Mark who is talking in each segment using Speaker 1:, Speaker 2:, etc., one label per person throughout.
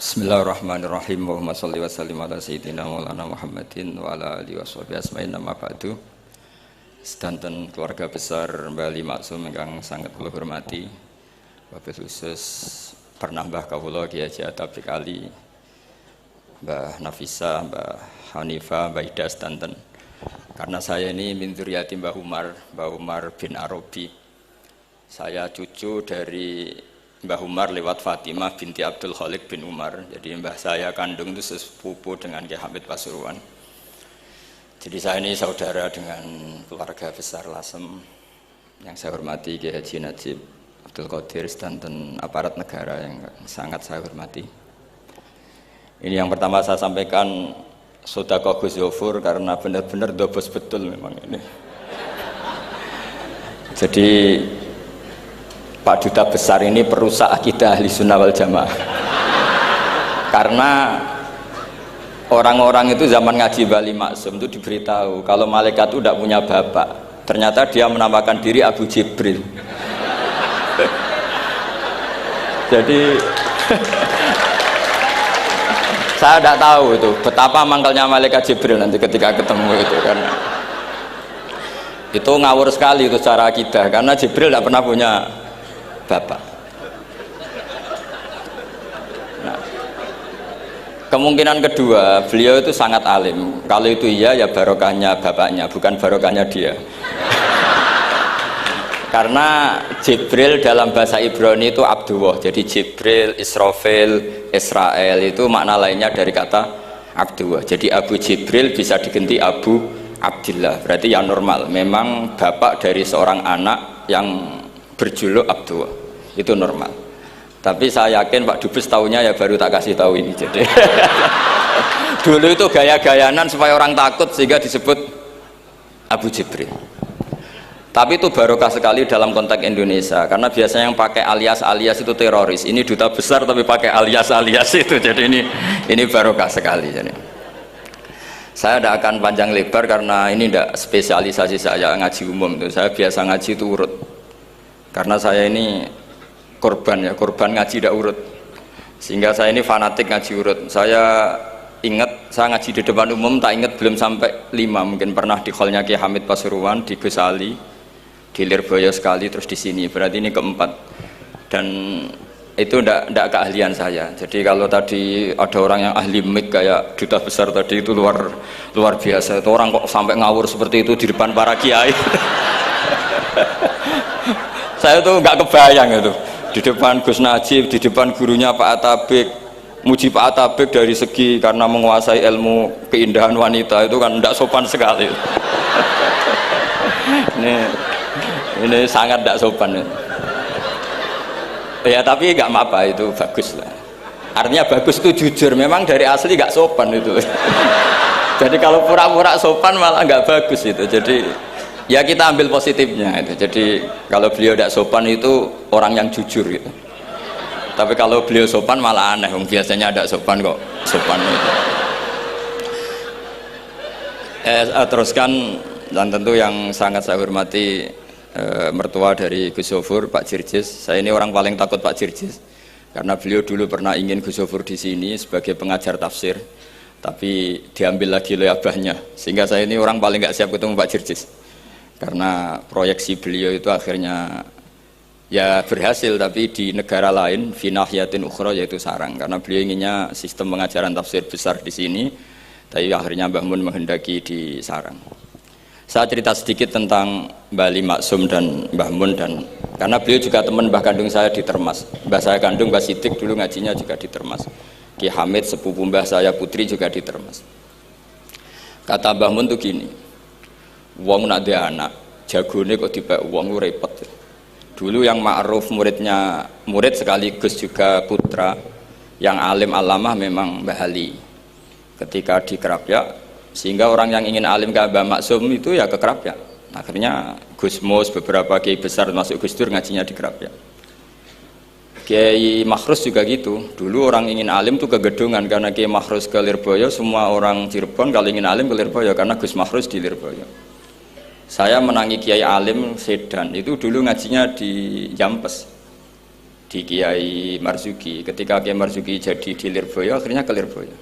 Speaker 1: Bismillahirrahmanirrahim. Allahumma sholli wa sallim ala sayyidina maulana Muhammadin wa ala alihi washabihi asma'in nama ba'du. Sedanten keluarga besar Mbah Ali Maksum ingkang sangat kula hormati. Wabil khusus pernah Mbah kawula Kiai Haji Atabik Ali, Mbah Nafisa, Mbah Hanifah, Mbah Ida sedanten. Karena saya ini min dzurriyyati Mbah Umar bin Arabi. Saya cucu dari Mbah Umar lewat Fatimah binti Abdul Khalik bin Umar. Jadi mbah saya kandung itu sepupu dengan Kiai Hamid Pasuruan. Jadi saya ini saudara dengan keluarga besar Lasem. Yang saya hormati Kiai Haji Najib Abdul Qadir dan aparat negara yang sangat saya hormati. Ini yang pertama saya sampaikan sedekah Gus Zofur karena benar-benar dobos betul memang ini. Jadi Pak Duta Besar ini perusak akidah Ahli Sunnah wal Jamaah. Karena orang-orang itu zaman ngaji Mbah Ali Maksum itu diberitahu kalau malaikat itu tidak punya bapak. Ternyata dia menamakan diri Abu Jibril. Jadi saya tidak tahu itu betapa mangkalnya malaikat Jibril nanti ketika ketemu itu, karena itu ngawur sekali itu secara akidah, karena Jibril tidak pernah punya bapak. Nah, kemungkinan kedua, beliau itu sangat alim. Kalau itu iya ya barokahnya bapaknya, bukan barokahnya dia. Karena Jibril dalam bahasa Ibrani itu Abdullah. Jadi Jibril, Israfil, Israel itu makna lainnya dari kata Abdullah. Jadi Abu Jibril bisa diganti Abu Abdillah. Berarti yang normal. Memang bapak dari seorang anak yang berjuluk Abdullah itu normal. Tapi saya yakin Pak Dubes tahunya ya baru tak kasih tahu ini. Jadi dulu itu gaya-gayanan supaya orang takut sehingga disebut Abu Jibril. Tapi itu barokah sekali dalam konteks Indonesia, karena biasanya yang pakai alias-alias itu teroris. Ini duta besar tapi pakai alias-alias itu. Jadi ini barokah sekali. Jadi saya tidak akan panjang lebar karena ini tidak spesialisasi saya ngaji umum. Saya biasa ngaji itu urut. Karena saya ini korban ngaji tidak urut, sehingga saya ini fanatik ngaji urut. Saya ingat saya ngaji di depan umum tak ingat belum sampai 5, mungkin pernah di hallnya Kiai Hamid Pasuruan, di Gus Ali, di Lirboyo sekali, terus di sini, berarti ini keempat. Dan itu tidak keahlian saya. Jadi kalau tadi ada orang yang ahli mic kayak duta besar tadi itu luar biasa. Itu orang kok sampai ngawur seperti itu di depan para kiai. Saya tuh nggak kebayang itu di depan Gus Najib, di depan gurunya Pak Atabik, muji Pak Atabik dari segi karena menguasai ilmu keindahan wanita itu kan tidak sopan sekali. ini sangat tidak sopan. Ya tapi nggak apa-apa, itu bagus lah. Artinya bagus itu jujur, memang dari asli nggak sopan itu. Jadi kalau pura-pura sopan malah nggak bagus itu. Jadi ya kita ambil positifnya itu. Jadi kalau beliau tidak sopan itu orang yang jujur gitu. Tapi kalau beliau sopan malah aneh. Biasanya tidak sopan kok sopan itu. Teruskan, dan tentu yang sangat saya hormati mertua dari Gus Zofur, Pak Jirjis. Saya ini orang paling takut Pak Jirjis karena beliau dulu pernah ingin Gus Zofur di sini sebagai pengajar tafsir, tapi diambil lagi oleh abahnya, sehingga saya ini orang paling nggak siap ketemu Pak Jirjis. Karena proyeksi beliau itu akhirnya ya berhasil, tapi di negara lain finahyatin ukhra, yaitu sarang, karena beliau inginnya sistem pengajaran tafsir besar di sini, tapi akhirnya Mbah Mun menghendaki di sarang. Saya cerita sedikit tentang Mbah Ali Maksum dan Mbah Mun, dan karena beliau juga teman Mbah kandung saya di Termas. Mbah saya kandung Mbah Sidik dulu ngajinya juga di Termas. Ki Hamid sepupu Mbah saya putri juga di Termas. Kata Mbah Mun tuh gini, wong nak dia anak, jagone kok dibak wong repot. Dulu yang ma'ruf murid sekaligus juga putra yang alim alamah memang Mbah Ali. Ketika di Kerapia, sehingga orang yang ingin alim ke Mbah Maksum itu ya ke Kerapia. Akhirnya Gus Mus, beberapa kiai besar termasuk Gus Dur ngajinya di Kerapia. Kiai Makhrus juga gitu. Dulu orang ingin alim tuh ke Gedungan, karena Kiai Makhrus ke Lirboyo, semua orang Cirebon kalau ingin alim ke Lirboyo karena Gus Makhrus di Lirboyo. Saya menangi Kiai alim Sedan itu dulu ngajinya di Jampes. di Kiai Marzuki. Ketika Kiai Marzuki jadi di Lirboyo, akhirnya ke Lirboyo.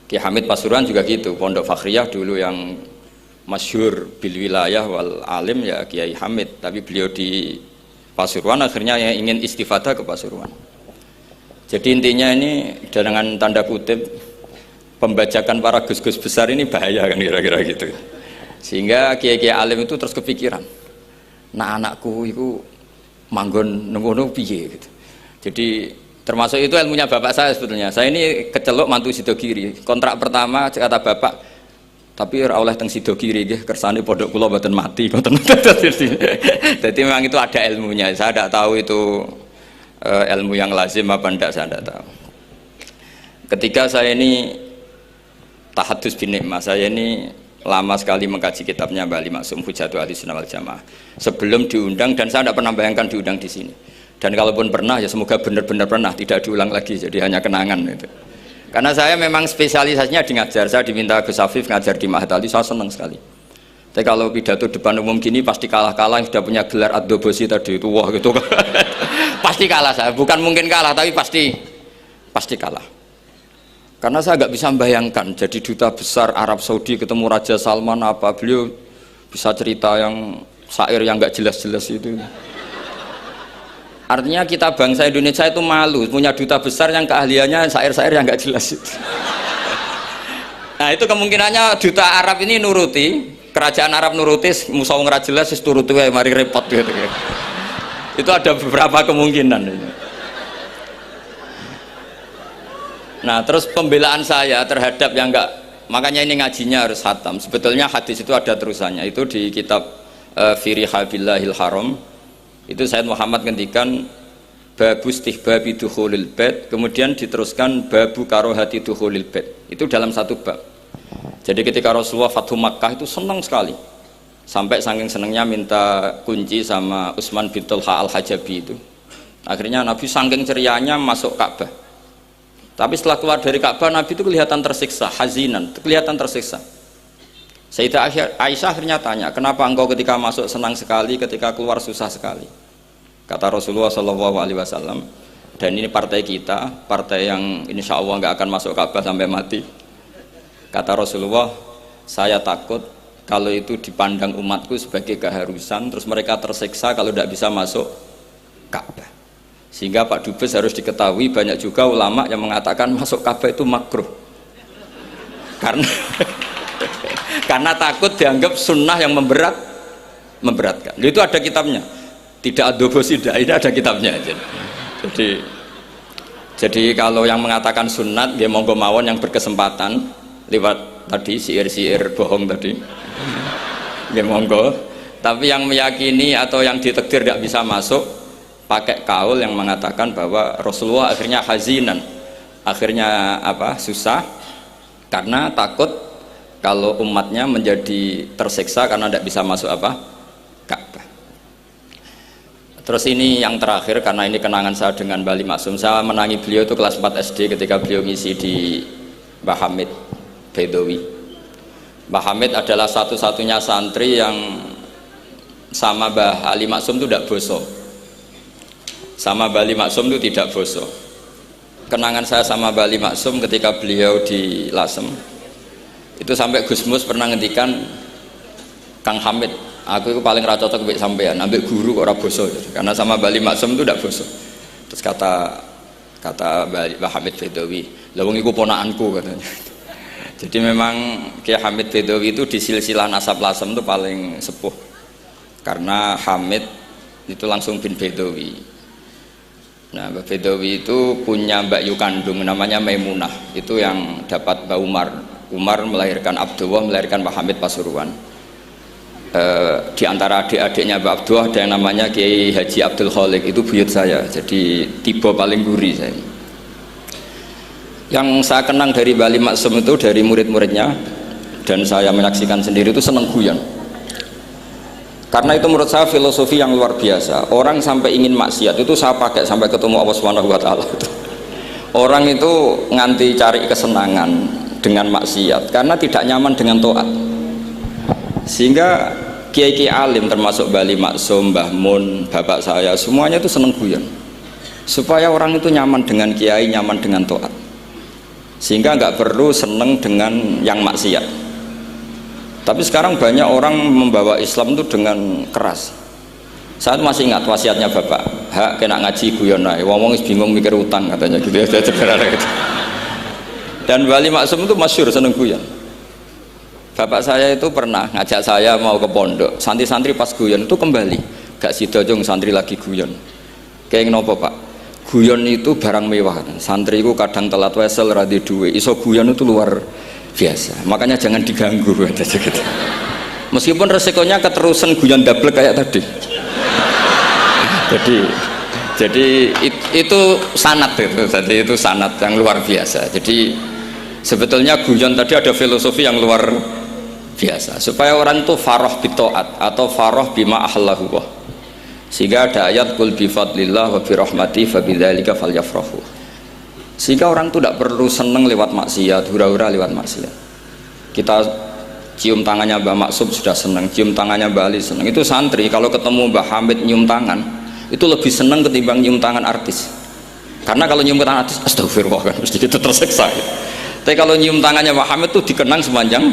Speaker 1: Kiai Hamid Pasuruan juga gitu, Pondok Fakhriyah dulu yang masyhur bil wilayah wal alim ya Kiai Hamid, tapi beliau di Pasuruan akhirnya yang ingin istifadah ke Pasuruan. Jadi intinya ini dengan tanda kutip pembajakan para gus-gus besar ini bahaya kan kira-kira gitu. Sehingga kiai-kiai alim itu terus kepikiran, nah anakku itu manggon nunggu piye gitu. Jadi termasuk itu ilmunya bapak saya sebetulnya. Saya ini kecelok mantu Sidogiri. Kontrak pertama kata bapak, tapi ora oleh teng Sidogiri nggih kersane pondok kula mboten mati ngoten. Jadi memang itu ada ilmunya. Saya tidak tahu itu ilmu yang lazim apa enggak, saya tidak tahu. Ketika saya ini tahadus bin nikmah, saya ini lama sekali mengkaji kitabnya Mbah Ali Maksum Hujatul Ahlussunnah wal Jamaah sebelum diundang, dan saya tidak pernah bayangkan diundang di sini. Dan kalaupun pernah ya semoga benar-benar pernah, tidak diulang lagi, jadi hanya kenangan itu. Karena saya memang spesialisasinya di ngajar. Saya diminta Gus Afif ngajar di Mahat Ali, saya senang sekali. Tapi kalau pidato depan umum gini pasti kalah-kalah, sudah punya gelar Ad-Dobosi tadi itu, wah gitu. Pasti kalah saya, bukan mungkin kalah tapi pasti kalah. Karena saya nggak bisa membayangkan jadi duta besar Arab Saudi ketemu Raja Salman apa, beliau bisa cerita yang syair yang nggak jelas-jelas itu. Artinya kita bangsa Indonesia itu malu punya duta besar yang keahliannya syair-syair yang nggak jelas itu. Nah itu kemungkinannya duta Arab ini nuruti, kerajaan Arab nuruti, musa nggak jelas is turuti mari repot gitu. Itu ada beberapa kemungkinan ini. Nah terus pembelaan saya terhadap yang enggak, makanya ini ngajinya harus khatam. Sebetulnya hadis itu ada terusannya, itu di kitab Firihabillahil Haram. Itu Sayyid Muhammad ngendikan babu istihbabi dukhulil bait, kemudian diteruskan babu karohati dukhulil bait. Itu dalam satu bab. Jadi ketika Rasulullah Fathu Makkah itu senang sekali, sampai saking senangnya minta kunci sama Utsman bin Talha al-Hajabi itu. Akhirnya Nabi saking cerianya masuk Ka'bah. Tapi setelah keluar dari Ka'bah, Nabi itu kelihatan tersiksa, hazinan, kelihatan tersiksa. Sayyidah Aisyah akhirnya tanya, kenapa engkau ketika masuk senang sekali, ketika keluar susah sekali? Kata Rasulullah SAW, dan ini partai kita, partai yang insya Allah nggak akan masuk Ka'bah sampai mati. Kata Rasulullah, saya takut kalau itu dipandang umatku sebagai keharusan, terus mereka tersiksa kalau tidak bisa masuk Ka'bah. Sehingga Pak Dubes harus diketahui, banyak juga ulama yang mengatakan masuk Ka'bah itu makruh karena takut dianggap sunnah yang memberatkan. Itu ada kitabnya, tidak Ad-Dobosi, ini ada kitabnya. Jadi kalau yang mengatakan sunat dia monggo mawon yang berkesempatan lewat tadi siir-siir bohong tadi dia monggo, tapi yang meyakini atau yang ditakdir tidak bisa masuk pakai kaul yang mengatakan bahwa Rasulullah akhirnya hazinan, akhirnya susah karena takut kalau umatnya menjadi tersiksa karena tidak bisa masuk Ka'bah. Terus ini yang terakhir, karena ini kenangan saya dengan Mbah Ali Maksum. Saya menangi beliau itu kelas 4 SD ketika beliau ngisi di Mbah Hamid Bedowi. Mbah Hamid adalah satu-satunya santri yang sama Mbah Ali Maksum itu tidak bosok. Sama Mbah Ali Maksum itu tidak bosok. Kenangan saya sama Mbah Ali Maksum ketika beliau di Lasem itu sampai Gus Mus pernah ngendikan, Kang Hamid, aku itu paling ra cocok mbek sampean, ambek guru kok ora bosok. Karena sama Mbah Ali Maksum itu tidak bosok. Terus kata Mbah Hamid Bedowi, lha wong iku ponakanku katanya. Jadi memang Kiai Hamid Bedowi itu di silsilah nasab Lasem itu paling sepuh. Karena Hamid itu langsung bin Bedowi. Nah, Mbak Bedowi itu punya Mbak Yu kandung namanya Maimunah, itu yang dapat Mbak Umar melahirkan Abdullah, melahirkan Mbak Hamid Pasuruan. Di antara adik-adiknya Mbak Abdullah ada yang namanya Kiai Haji Abdul Khalik, itu buyut saya, jadi tiba paling gurih saya. Yang saya kenang dari Mbah Ali Maksum itu dari murid-muridnya, dan saya menyaksikan sendiri itu seneng guyon. Karena itu menurut saya filosofi yang luar biasa. Orang sampai ingin maksiat itu saya pakai sampai ketemu Allah Subhanahu wa Ta'ala. Orang itu nganti cari kesenangan dengan maksiat karena tidak nyaman dengan taat. Sehingga kiai-kiai alim termasuk Mbah Ali Maksum, Mbah Mun, bapak saya semuanya itu seneng guyon. supaya orang itu nyaman dengan kiai, nyaman dengan taat, sehingga nggak perlu seneng dengan yang maksiat. Tapi sekarang banyak orang membawa Islam itu dengan keras. Saya masih ingat wasiatnya bapak, hak kena ngaji guyon ae, wong bingung mikir utang katanya gitu ya. Dan Wali Maksum itu masyhur seneng guyon. Bapak saya itu pernah ngajak saya mau ke pondok, santri-santri pas guyon itu kembali, gak sida jong santri lagi guyon. Kayak nopo pak? Guyon itu barang mewah. Santri itu kadang telat wesel radhi duwe, iso guyon itu luar biasa. Makanya jangan diganggu gitu. Meskipun resikonya keterusan guyon double kayak tadi. Jadi itu sanad itu. Jadi itu sanad yang luar biasa. Jadi sebetulnya guyon tadi ada filosofi yang luar biasa supaya orang itu farah bitaat atau farah bima ahallahu, sehingga ada ayat qul bi fadlillah wa bi rahmati fa bidzalika falyafrahu, sehingga orang itu tidak perlu seneng lewat maksiat, hura-hura lewat maksiat. Kita cium tangannya Mbah Maksum sudah seneng, cium tangannya Mbah Ali seneng. Itu santri kalau ketemu Mbah Hamid nyium tangan itu lebih seneng ketimbang nyium tangan artis, karena kalau nyium tangan artis astagfirullah kan mesti kita tersiksa ya. Tapi kalau nyium tangannya Mbah Hamid itu dikenang sepanjang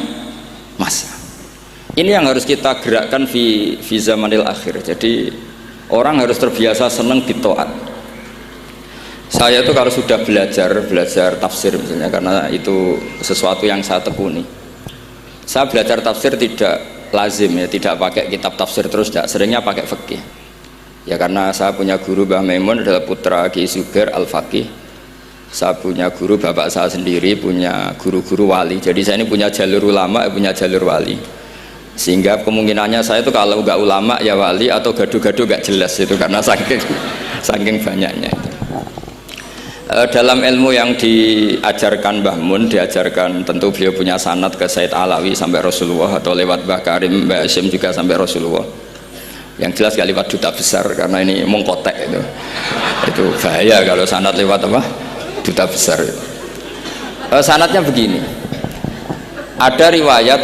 Speaker 1: masa. Ini yang harus kita gerakkan di zamanil akhir. Jadi orang harus terbiasa senang bitaat. Saya itu kalau sudah belajar tafsir misalnya, karena itu sesuatu yang saya tekuni. Saya belajar tafsir tidak lazim ya, tidak pakai kitab tafsir terus, tidak, seringnya pakai fikih. Ya karena saya punya guru Mbah Maimun adalah putra Ki Zubair Al-Faqih. Saya punya guru bapak saya sendiri, punya guru-guru wali. Jadi saya ini punya jalur ulama, punya jalur wali. Sehingga kemungkinannya saya itu kalau nggak ulama ya wali, atau gaduh-gaduh nggak jelas itu karena saking banyaknya. Dalam ilmu yang diajarkan Mbah Mun, diajarkan tentu beliau punya sanad ke Said Alawi sampai Rasulullah, atau lewat Mbah Karim, Mbah Hasyim juga sampai Rasulullah. Yang jelas gak lewat duta besar karena ini mengkotek itu bahaya kalau sanad lewat apa? Duta besar. Sanadnya begini, ada riwayat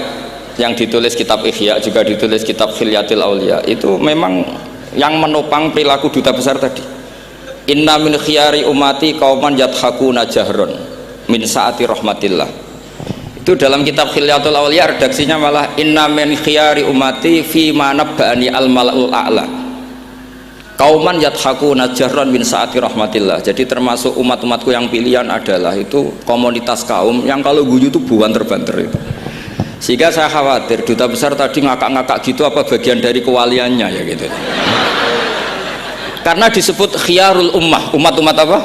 Speaker 1: yang ditulis kitab Ihya, juga ditulis kitab Khilyatil Aulia, itu memang yang menopang perilaku duta besar tadi. Inna min khiyari umati qauman yadhakuna jahron min saati rahmatillah. Itu dalam kitab Khilyatul Aulia redaksinya malah inna min khiyari umati fi ma nabbani al malaul a'la kauman yadhakuna jahran min saati rahmatillah. Jadi termasuk umat-umatku yang pilihan adalah itu komunitas kaum yang kalau guyu itu banter-banter itu. Sehingga saya khawatir duta besar tadi ngakak-ngakak gitu apa bagian dari kewaliannya ya gitu. Karena disebut khiyarul ummah, umat-umat apa?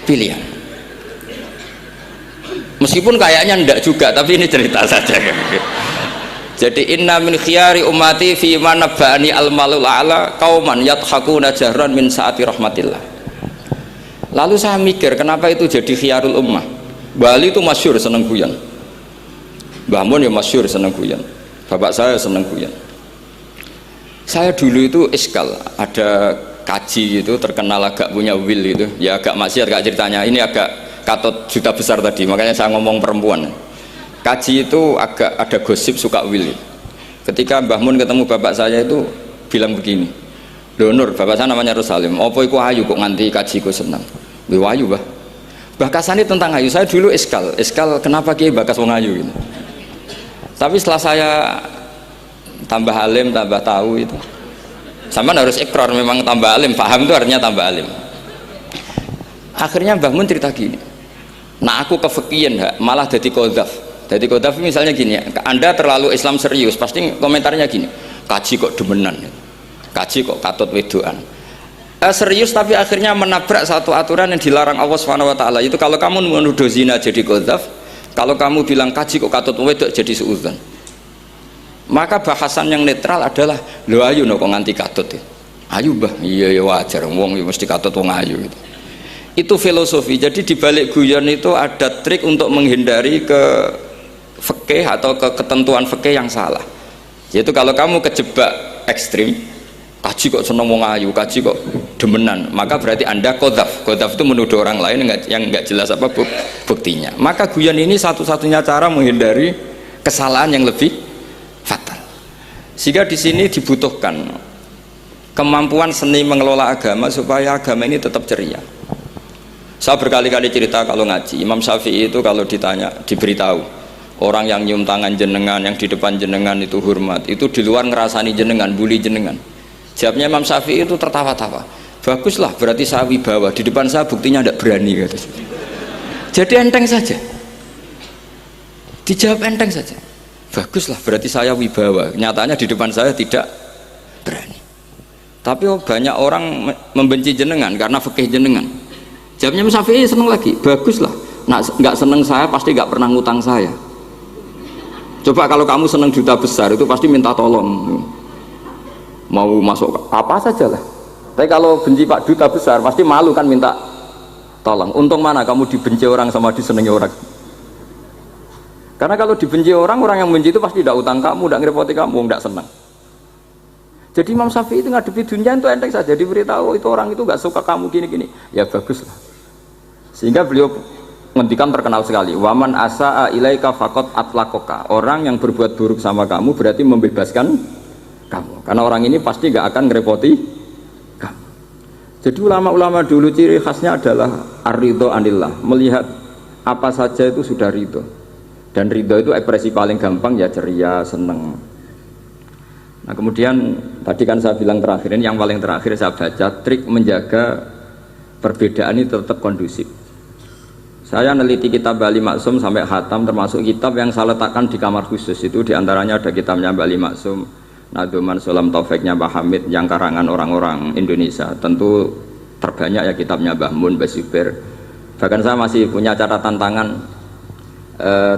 Speaker 1: Pilihan. Meskipun kayaknya ndak juga, tapi ini cerita saja. Jadi inna min khiyari ummati fi ma nabbani al malul a'la qauman yadhakuna jahran min saati rahmatillah. Lalu saya mikir kenapa itu jadi khiyarul ummah. Bali itu masyhur seneng guyon. Mbah Mun ya masyhur seneng guyon. Bapak saya seneng guyon. Saya dulu itu iskal, ada kaji gitu terkenal agak punya will itu. Ya agak maksiat gak ceritanya. Ini agak katut juta besar tadi, makanya saya ngomong perempuan. Kaji itu agak ada gosip suka will. Ketika Mbah Mun ketemu bapak saya itu bilang begini, "Lho Nur, bapak saya namanya Rosalim, apa iku ayu kok nganti kaji ku senang?" "Lho ayu, Mbah." Bahkasane tentang ayu, saya dulu iskal kenapa Kiai bakas wong ayu gitu. Tapi setelah saya tambah alim, tambah tahu itu. Sampean harus ikrar memang tambah alim, paham itu artinya tambah alim. Akhirnya Mbah Mun cerita gini, nah aku kefikian malah jadi qadzaf. Jadi qadzaf misalnya gini, Anda terlalu Islam serius, pasti komentarnya gini, kaji kok demenan, kaji kok katut wedoan. Serius tapi akhirnya menabrak satu aturan yang dilarang Allah SWT. Itu kalau kamu menuduh zina jadi qadzaf, kalau kamu bilang kaji kok katut wedok jadi suudzon. Maka bahasan yang netral adalah, lo ayu no kok nganti katut ya. Ayu Mbah, iya ya wajar, wong mesti katut wong ayu gitu. Itu filosofi. Jadi di balik guyon itu ada trik untuk menghindari ke fikih atau ke ketentuan fikih yang salah. Yaitu kalau kamu kejebak ekstrim, kaji kok seneng wong ayu, kaji kok demenan, maka berarti Anda qadzaf. Qadzaf itu menuduh orang lain yang enggak jelas apa buktinya. Maka guyon ini satu-satunya cara menghindari kesalahan yang lebih fatal. Sehingga di sini dibutuhkan kemampuan seni mengelola agama supaya agama ini tetap ceria. Saya berkali-kali cerita kalau ngaji, Imam Syafi'i itu kalau ditanya, diberitahu orang yang nyium tangan jenengan, yang di depan jenengan itu hormat, itu di luar ngerasani jenengan, bully jenengan. Jawabnya Imam Syafi'i itu tertawa-tawa, baguslah berarti saya wibawa, di depan saya buktinya tidak berani kata. Jadi enteng saja, dijawab enteng saja, baguslah berarti saya wibawa, nyatanya di depan saya tidak berani. Tapi banyak orang membenci jenengan karena fikih jenengan. Jawabnya Imam Syafi'i seneng lagi, baguslah, nggak seneng saya pasti nggak pernah ngutang saya. Coba kalau kamu seneng duta besar itu pasti minta tolong, mau masuk apa saja lah. Tapi kalau benci Pak Duta besar pasti malu kan minta tolong. Untung mana kamu dibenci orang sama disenangi orang. Karena kalau dibenci orang, orang yang benci itu pasti tidak utang kamu, tidak ngerepoti kamu, tidak senang. Jadi Imam Syafi'i itu ngadepi dunia itu enteng saja, diberitahu itu orang itu nggak suka kamu gini-gini, ya bagus lah. Sehingga beliau ngendikan terkenal sekali, waman asa'a ilaika faqad atlaqaka, orang yang berbuat buruk sama kamu berarti membebaskan kamu, karena orang ini pasti nggak akan ngerepoti kamu. Jadi ulama-ulama dulu ciri khasnya adalah ar-ridho anillah, melihat apa saja itu sudah ridho, dan ridho itu ekspresi paling gampang ya ceria, seneng. Nah kemudian tadi kan saya bilang terakhir, ini yang paling terakhir saya baca trik menjaga perbedaan ini tetap kondusif. Saya neliti kitab Bali Maksum sampai khatam, termasuk kitab yang saya letakkan di kamar khusus itu diantaranya ada kitabnya Bali Maksum, Nadoman Sulam Taufiknya Mbah Hamid yang karangan orang-orang Indonesia. Tentu terbanyak ya kitabnya Mbah Mun, Mbah Zubair. Bahkan saya masih punya catatan tangan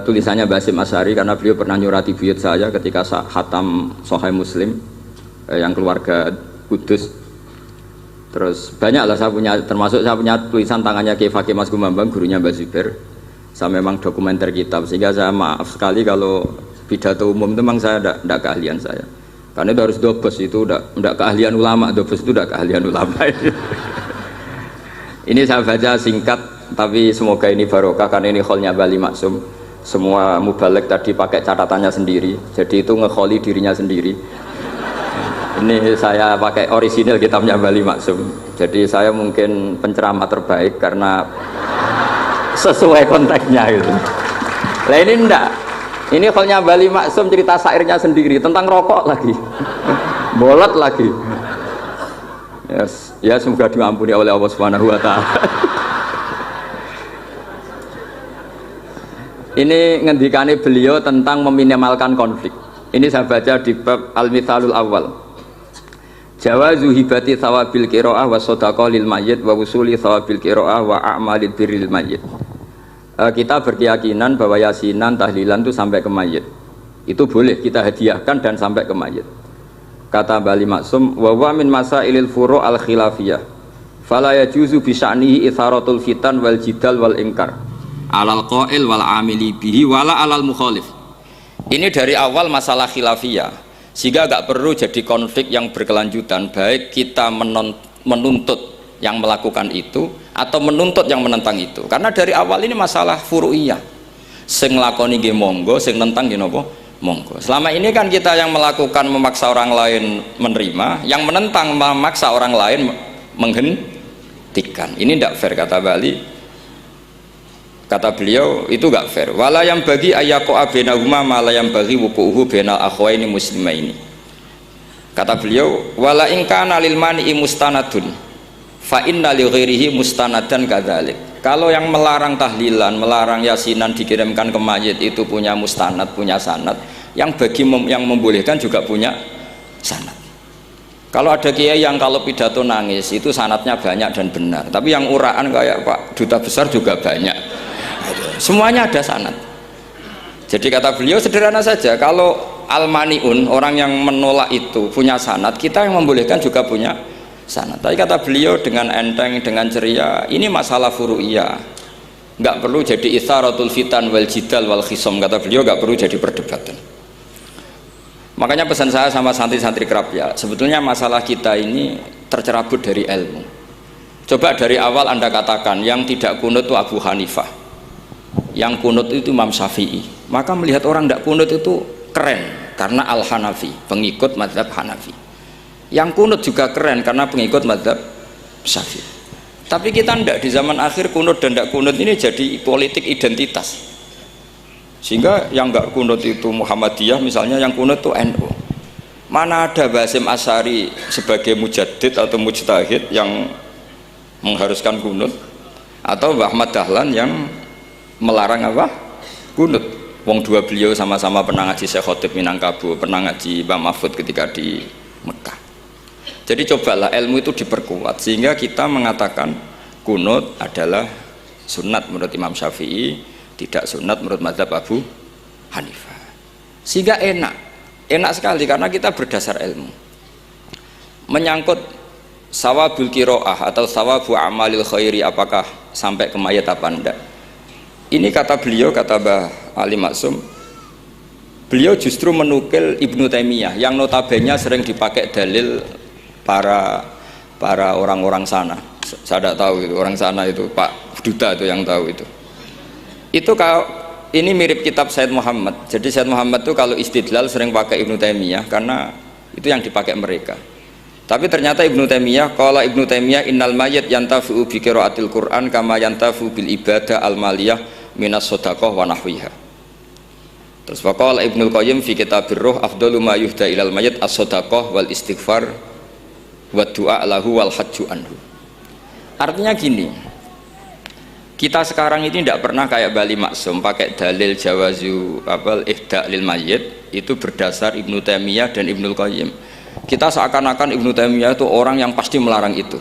Speaker 1: tulisannya Basim Asyari karena beliau pernah nyurati buyut saya ketika khatam Sahih Muslim yang keluarga Kudus. Terus banyak lah saya punya, termasuk saya punya tulisan tangannya Kiai Fakih Mas Gumambang, gurunya Mbah Zubair. Saya memang dokumenter kitab, sehingga saya maaf sekali kalau pidato umum itu memang saya tidak keahlian saya. Karena itu harus dobes, itu tidak keahlian ulama, dobes itu tidak keahlian ulama. Ini saya baca singkat, tapi semoga ini barokah karena ini kholnya Bali Maksum. Semua mubalek tadi pakai catatannya sendiri, jadi itu ngekholi dirinya sendiri. Ini saya pakai orisinil kitabnya Bali Maksum. Jadi saya mungkin penceramah terbaik karena sesuai konteksnya gitu. Nah ini enggak. Ini kholnya Bali Maksum, cerita syairnya sendiri tentang rokok lagi. Bolot lagi. Yes. Ya semoga diampuni oleh Allah Subhanahu wa taala. Ini ngendikane beliau tentang meminimalkan konflik. Ini saya baca di bab Al-Mithalul Awal. Jawazu hibati thawabil qiraah wa shadaqah lil mayyit wa wusuli thawabil qiraah wa a'malid birril mayyit. Kita berkeyakinan bahwa yasinan, tahlilan itu sampai ke mayit. Itu boleh kita hadiahkan dan sampai ke mayit. Kata Bali Maksum, wa wa min masailil furu' al khilafiyah. Fala yajuzu bi sya'nihi itharatul fitan wal jidal wal ingkar. Alal qail wal amili bihi wala alal mukhalif. Ini dari awal masalah khilafiyah. Sehingga agak perlu jadi konflik yang berkelanjutan, baik kita menuntut yang melakukan itu atau menuntut yang menentang itu, karena dari awal ini masalah furu'iyah, sing nglakoni nggih monggo, sing nentang nggih napa monggo. Selama ini kan kita yang melakukan memaksa orang lain menerima, yang menentang memaksa orang lain menghentikan. Ini tidak fair kata Bali. Kata beliau itu gak fair. Wala yang bagi ayaqa bainahuma ma la yang bagi wuquhu bainal akhwaini muslimaini. Kata beliau, wala in kana lil mani'i mustanadun fa inna li ghairihi mustanadan kadzalik. Kalau yang melarang tahlilan, melarang yasinan dikirimkan ke mayit itu punya mustanad, punya sanad. Yang bagi yang membolehkan juga punya sanad. Kalau ada kiai yang kalau pidato nangis itu sanadnya banyak dan benar, tapi yang uraan kayak Pak Duta Besar juga banyak. Semuanya ada sanad. Jadi kata beliau sederhana saja, kalau al-mani'un, orang yang menolak itu punya sanad, kita yang membolehkan juga punya sanad. Tapi kata beliau dengan enteng, dengan ceria, ini masalah furu'iyah, nggak perlu jadi itsaratul fitan wal jidal wal khisom. Kata beliau nggak perlu jadi perdebatan. Makanya pesan saya sama santri-santri kerap ya, sebetulnya masalah kita ini tercerabut dari ilmu. Coba dari awal Anda katakan yang tidak kunut itu Abu Hanifah, yang kunut itu Imam Syafi'i, maka melihat orang tidak kunut itu keren karena Al-Hanafi, pengikut mazhab Hanafi. Yang kunut juga keren karena pengikut mazhab Syafi'i. Tapi kita ndak, di zaman akhir kunut dan ndak kunut ini jadi politik identitas. Sehingga yang nggak kunut itu Muhammadiyah misalnya, yang kunut itu NU. Mana ada Basim Asy'ari sebagai mujaddid atau mujtahid yang mengharuskan kunut, atau Mbah Ahmad Dahlan yang melarang apa? Kunut. Wong dua beliau sama-sama pernah ngaji Syekh Khotib Minangkabau, pernah ngaji Mbah Mahfud ketika di Mekah. Jadi cobalah ilmu itu diperkuat sehingga kita mengatakan kunut adalah sunat menurut Imam Syafi'i, tidak sunat menurut mazhab Abu Hanifah. Sehingga enak sekali karena kita berdasar ilmu. Menyangkut sawabul qiraah atau sawabu amalil khairi, apakah sampai ke mayat apa enggak, ini kata beliau, kata Mbah Ali Maksum, beliau justru menukil Ibnu Taimiyah yang notabene sering dipakai dalil para orang-orang sana. Saya tidak tahu itu orang sana, itu Pak Duta itu yang tahu itu. Itu kalau ini mirip kitab Said Muhammad. Jadi Said Muhammad itu kalau istidlal sering pakai Ibnu Taimiyah karena itu yang dipakai mereka. Tapi ternyata Ibnu Taimiyah, qala Ibnu Taimiyah innal mayyit yantafi'u bi qiraatil Qur'an kama yantafi'u bil ibadah al maliyah minas shadaqah wa nahwiha. Terus faqala Ibnu Qayyim fi kitabir ruh afdalu ma yuhda ilal mayyit as-shadaqah wal istighfar wa du'a lahu wal hajju anhu. Artinya gini, kita sekarang ini tidak pernah kayak Bali Maksum pakai dalil jawazu ihda lil mayyit itu berdasar Ibnu Taimiyah dan Ibnu Qayyim. Kita seakan-akan Ibnu Taimiyah itu orang yang pasti melarang itu,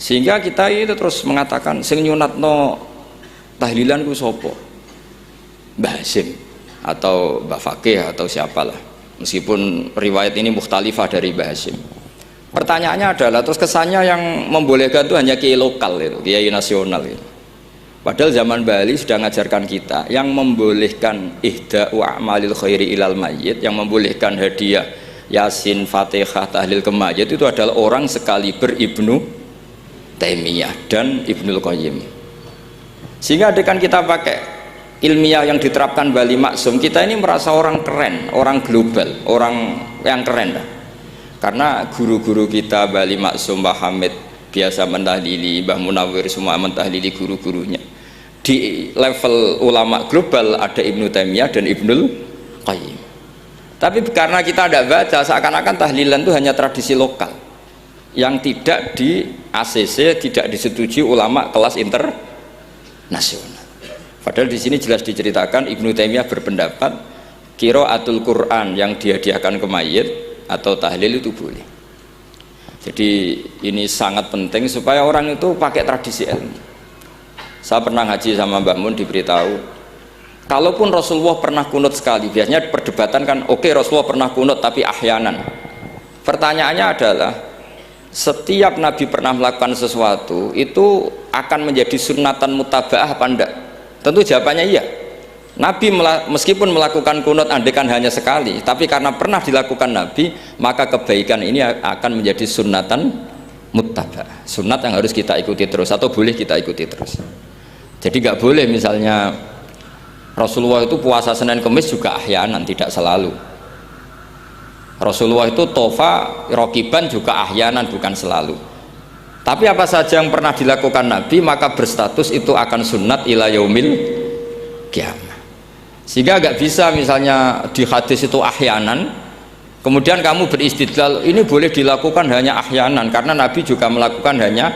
Speaker 1: sehingga kita itu terus mengatakan sing nyunatno tahlilan ku sopo, Mbah Hasim atau Mbah Fakih atau siapalah, meskipun riwayat ini mukhtalifah dari Mbah Hasim. Pertanyaannya adalah terus kesannya yang membolehkan itu hanya kiai lokal itu, kiai nasional itu. Padahal zaman Bali sudah mengajarkan kita yang membolehkan ihda'u a'malil khairi ilal mayyit, yang membolehkan hadiah Yasin, Fatihah, tahlil ke mayit itu adalah orang sekaliber Ibnu Taimiyah dan Ibnul Qayyim. Sehingga adekan kita pakai ilmiah yang diterapkan Bali Maksum, kita ini merasa orang keren, orang global, orang yang keren dah. Karena guru-guru kita Bali Maksum, Mbah Hamid biasa mentahlili, Mbah Munawir semua mentahlili guru-gurunya. Di level ulama global ada Ibnu Taimiyah dan Ibnul Qayyim. Tapi karena kita tidak baca, seakan-akan tahlilan itu hanya tradisi lokal yang tidak di ACC, tidak disetujui ulama kelas internasional. Padahal di sini jelas diceritakan Ibnu Taimiyah berpendapat qiraatul Quran yang dihadiahkan ke mayit atau tahlil itu boleh. Jadi ini sangat penting supaya orang itu pakai tradisi ilmu. Saya pernah ngaji sama Mbak Mun, diberitahu kalaupun Rasulullah pernah kunut sekali, biasanya perdebatan kan, oke, Rasulullah pernah kunut tapi ahyanan. Pertanyaannya adalah setiap Nabi pernah melakukan sesuatu itu akan menjadi sunnatan mutaba'ah apa enggak? Tentu jawabannya iya. Nabi meskipun melakukan kunut andekan hanya sekali, tapi karena pernah dilakukan Nabi, maka kebaikan ini akan menjadi sunnatan mutaba'ah, sunnat yang harus kita ikuti terus atau boleh kita ikuti terus. Jadi nggak boleh misalnya Rasulullah itu puasa Senin Kemis juga ahyanan, tidak selalu. Rasulullah itu tofa rokiban juga ahyanan, bukan selalu. Tapi apa saja yang pernah dilakukan Nabi maka berstatus itu akan sunnat ila yaumil qiyamah. Sehingga nggak bisa misalnya di hadis itu ahyanan, kemudian kamu beristidlal ini boleh dilakukan hanya ahyanan karena Nabi juga melakukan hanya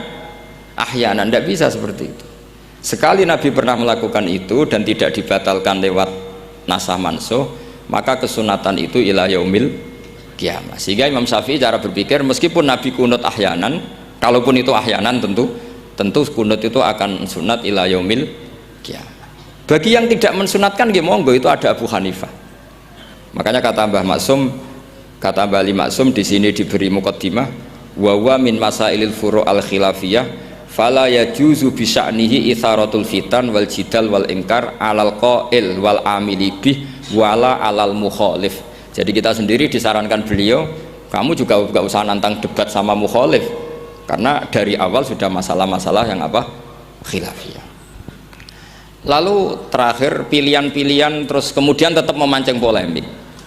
Speaker 1: ahyanan. Tidak bisa seperti itu. Sekali Nabi pernah melakukan itu dan tidak dibatalkan lewat nasah mansuh, maka kesunatan itu ila yaumil qiyamah. Sehingga Imam Syafi'i cara berpikir meskipun Nabi kunut ahyanan, kalaupun itu ahyanan tentu kunut itu akan sunat ila yaumil qiyamah. Bagi yang tidak mensunatkan monggo, itu ada Abu Hanifah. Makanya kata Mbah Maksum, kata Mbah Ali Maksum di sini diberi muqaddimah, wa wa min masailil furu' al khilafiyah fala yajuzu bisya'nihi itharatul fitan wal jidal wal ingkar alal qail wal amili bih wala alal mukhalif. Jadi kita sendiri disarankan beliau, kamu juga gak usah nantang debat sama mukhalif karena dari awal sudah masalah-masalah yang apa? Khilafiyah. Lalu terakhir pilihan-pilihan terus kemudian tetap memancing polemik.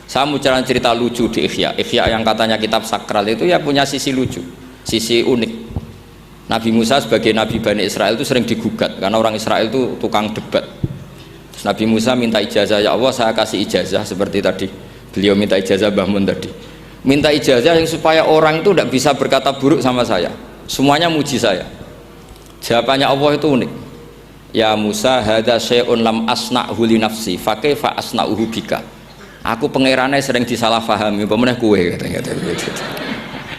Speaker 1: Saya mau cerita lucu di Ihya yang katanya kitab sakral itu ya punya sisi lucu, sisi unik. Nabi Musa sebagai Nabi Bani Israel itu sering digugat karena orang Israel itu tukang debat. Terus Nabi Musa minta ijazah, ya Allah saya kasih ijazah seperti tadi. Beliau minta ijazah Mbah Mun tadi. Minta ijazah yang supaya orang itu tidak bisa berkata buruk sama saya. Semuanya muji saya. Jawabannya Allah itu unik. Ya Musa hadza syai'un lam asna'hu li nafsi fa kaifa asna'uhu bika. Aku pangerannya sering disalahpahami, pemenah kue katanya.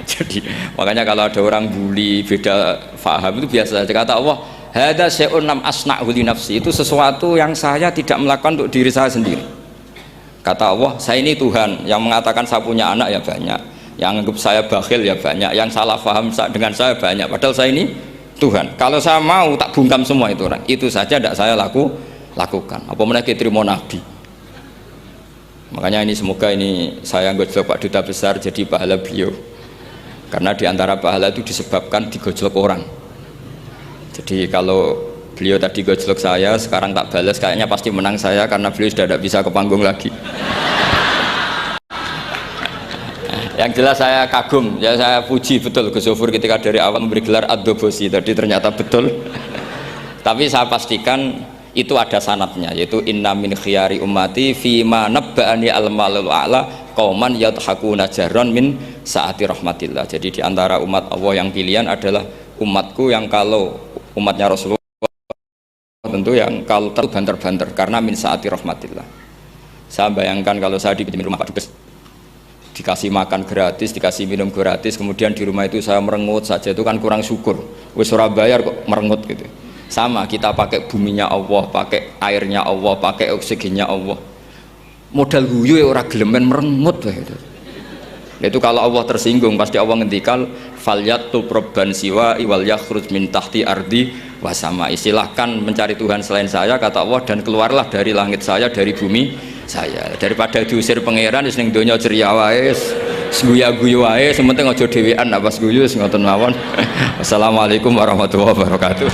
Speaker 1: Jadi makanya kalau ada orang bully beda faham itu biasa saja. Kata Allah, hadza syai'un lam asna'hu li nafsi, itu sesuatu yang saya tidak melakukan untuk diri saya sendiri. Kata Allah, saya ini Tuhan yang mengatakan saya punya anak ya banyak, yang anggap saya bakhil ya banyak, yang salah paham dengan saya banyak, padahal saya ini Tuhan. Kalau saya mau tak bungkam semua itu orang, itu saja tidak saya lakukan. Apa menaiki terima Nabi. Makanya ini semoga ini saya gojlok Pak Duta Besar jadi pahala beliau, karena diantara pahala itu disebabkan digojlok orang. Jadi kalau beliau tadi gojlok saya, sekarang tak balas, kayaknya pasti menang saya karena beliau sudah tidak bisa ke panggung lagi. Yang jelas saya kagum, ya saya puji betul Gus Zofur ketika dari awal memberi gelar Ad-Dobosi tadi ternyata betul. Tapi saya pastikan itu ada sanadnya, yaitu inna min khiyari ummati fima nabba'ani al-malul a'la qauman yadhakuna jarron min saati rahmatillah. Jadi diantara umat Allah yang pilihan adalah umatku yang kalau umatnya Rasulullah tentu yang kalau banter-banter karena min saati rahmatillah. Saya bayangkan kalau saya di rumah Pak Dubes dikasih makan gratis, dikasih minum gratis, kemudian di rumah itu saya merengut saja, itu kan kurang syukur. Wis ora bayar kok merengut gitu. Sama kita pakai buminya Allah, pakai airnya Allah, pakai oksigennya Allah. Modal guyu ya ora gelemen merengut gitu. Itu kalau Allah tersinggung pasti Allah ngendikan falyatul probban siwa wal yakhruj min tahti ardi wasama. Silahkan mencari Tuhan selain saya kata Allah dan keluarlah dari langit saya, dari bumi saya. Daripada diusir pangeran wis ning donya ceria wae, guyu wae, sementing aja dhewean apa guyu wis ngoten mawon. Wassalamualaikum warahmatullahi wabarakatuh.